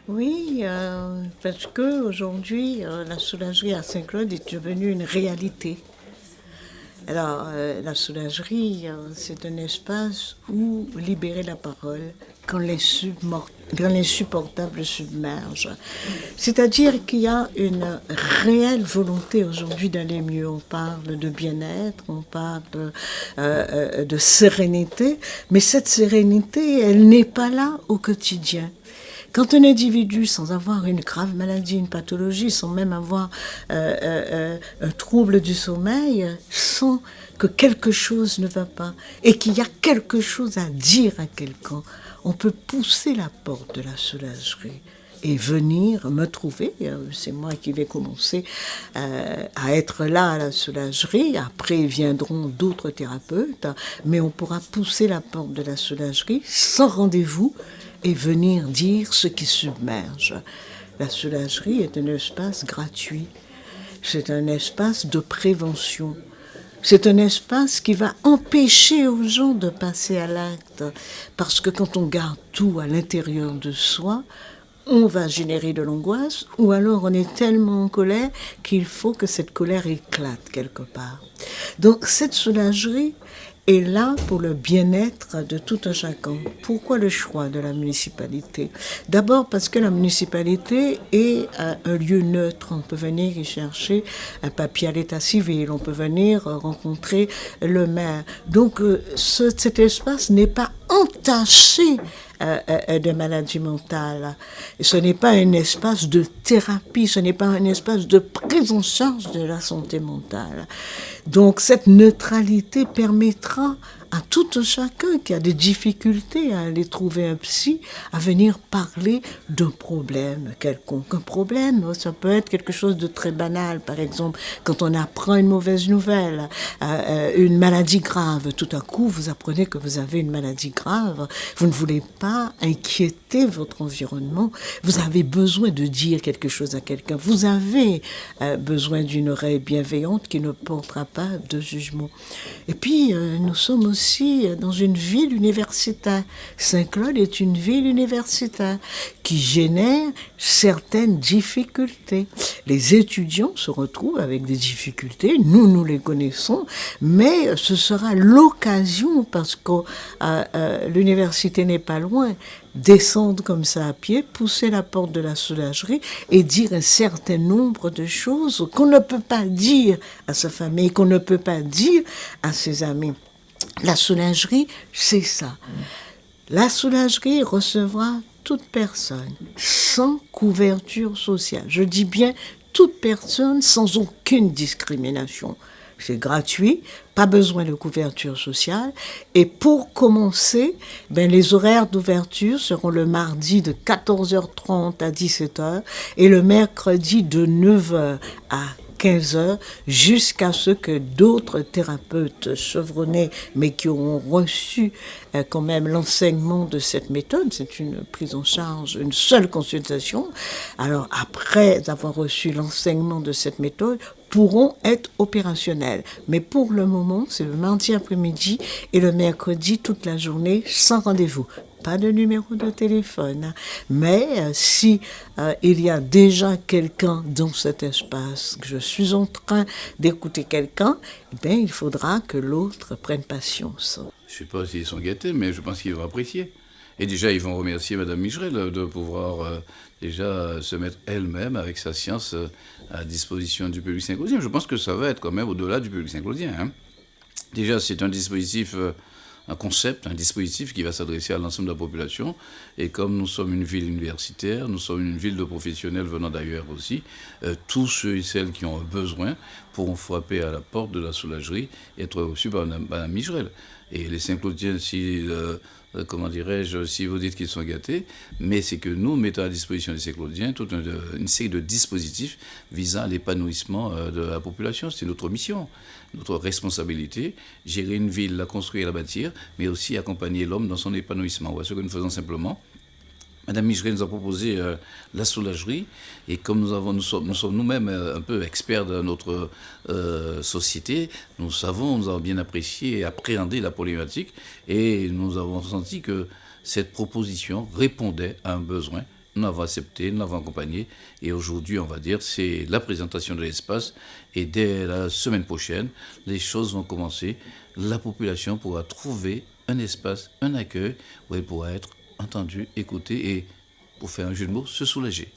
Oui, parce que aujourd'hui, la soulagerie à Saint-Claude est devenue une réalité. Alors, la soulagerie, c'est un espace où libérer la parole quand l'insupportable submerge. C'est-à-dire qu'il y a une réelle volonté aujourd'hui d'aller mieux. On parle de bien-être, on parle de sérénité, mais cette sérénité, elle n'est pas là au quotidien. Quand un individu, sans avoir une grave maladie, une pathologie, sans même avoir un trouble du sommeil, sent que quelque chose ne va pas et qu'il y a quelque chose à dire à quelqu'un, on peut pousser la porte de la soulagerie et venir me trouver. C'est moi qui vais commencer à être là à la soulagerie. Après viendront d'autres thérapeutes, mais on pourra pousser la porte de la soulagerie sans rendez-vous et venir dire ce qui submerge. La soulagerie est un espace gratuit. C'est un espace de prévention. C'est un espace qui va empêcher aux gens de passer à l'acte. Parce que quand on garde tout à l'intérieur de soi, on va générer de l'angoisse ou alors on est tellement en colère qu'il faut que cette colère éclate quelque part. Donc cette soulagerie est là pour le bien-être de tout un chacun. Pourquoi le choix de la municipalité? D'abord parce que la municipalité est un lieu neutre. On peut venir y chercher un papier à l'état civil, on peut venir rencontrer le maire. Donc cet espace n'est pas entaché de maladie mentale. Ce n'est pas un espace de thérapie, ce n'est pas un espace de prise en charge de la santé mentale. Donc cette neutralité permettra à tout un chacun qui a des difficultés à aller trouver un psy, à venir parler d'un problème quelconque. Un problème, ça peut être quelque chose de très banal, par exemple, quand on apprend une mauvaise nouvelle, une maladie grave, tout à coup vous apprenez que vous avez une maladie grave, vous ne voulez pas inquiéter votre environnement, vous avez besoin de dire quelque chose à quelqu'un, vous avez besoin d'une oreille bienveillante qui ne portera pas de jugement. Et puis, nous sommes aussi dans une ville universitaire. Saint-Claude est une ville universitaire qui génère certaines difficultés. Les étudiants se retrouvent avec des difficultés, nous les connaissons, mais ce sera l'occasion, parce que l'université n'est pas loin, descendre comme ça à pied, pousser la porte de la soulagerie et dire un certain nombre de choses qu'on ne peut pas dire à sa famille, qu'on ne peut pas dire à ses amis. La soulagerie, c'est ça. La soulagerie recevra toute personne sans couverture sociale. Je dis bien toute personne sans aucune discrimination. C'est gratuit, pas besoin de couverture sociale. Et pour commencer, les horaires d'ouverture seront le mardi de 14h30 à 17h et le mercredi de 9h à 15h, jusqu'à ce que d'autres thérapeutes chevronnés, mais qui auront reçu quand même l'enseignement de cette méthode, c'est une prise en charge, une seule consultation, alors après avoir reçu l'enseignement de cette méthode, pourront être opérationnels. Mais pour le moment, c'est le mardi après-midi et le mercredi toute la journée sans rendez-vous. Pas de numéro de téléphone. Mais si il y a déjà quelqu'un dans cet espace, que je suis en train d'écouter quelqu'un, il faudra que l'autre prenne patience. Je ne sais pas s'ils sont gâtés, mais je pense qu'ils vont apprécier. Et déjà, ils vont remercier Mme Micherel de pouvoir déjà se mettre elle-même, avec sa science, à disposition du public saint-claudien. Je pense que ça va être quand même au-delà du public saint-claudien. Hein. Déjà, c'est un dispositif, un concept, un dispositif qui va s'adresser à l'ensemble de la population. Et comme nous sommes une ville universitaire, nous sommes une ville de professionnels venant d'ailleurs aussi, tous ceux et celles qui ont besoin pourront frapper à la porte de la soulagerie et être reçus par Mme Micherel. Et les Saint-Claudiens, comment dirais-je, si vous dites qu'ils sont gâtés, mais c'est que nous mettons à disposition des Saint-Claudiens toute une série de dispositifs visant à l'épanouissement de la population. C'est notre mission, notre responsabilité, gérer une ville, la construire et la bâtir, mais aussi accompagner l'homme dans son épanouissement. Voilà ce que nous faisons simplement. Madame Michelet nous a proposé la soulagerie, et comme nous sommes nous-mêmes un peu experts de notre société, nous avons bien apprécié et appréhendé la problématique, et nous avons senti que cette proposition répondait à un besoin nous l'avons accepté, nous l'avons accompagné. Et aujourd'hui, on va dire, c'est la présentation de l'espace. Et dès la semaine prochaine, les choses vont commencer. La population pourra trouver un espace, un accueil où elle pourra être entendue, écoutée et, pour faire un jeu de mots, se soulager.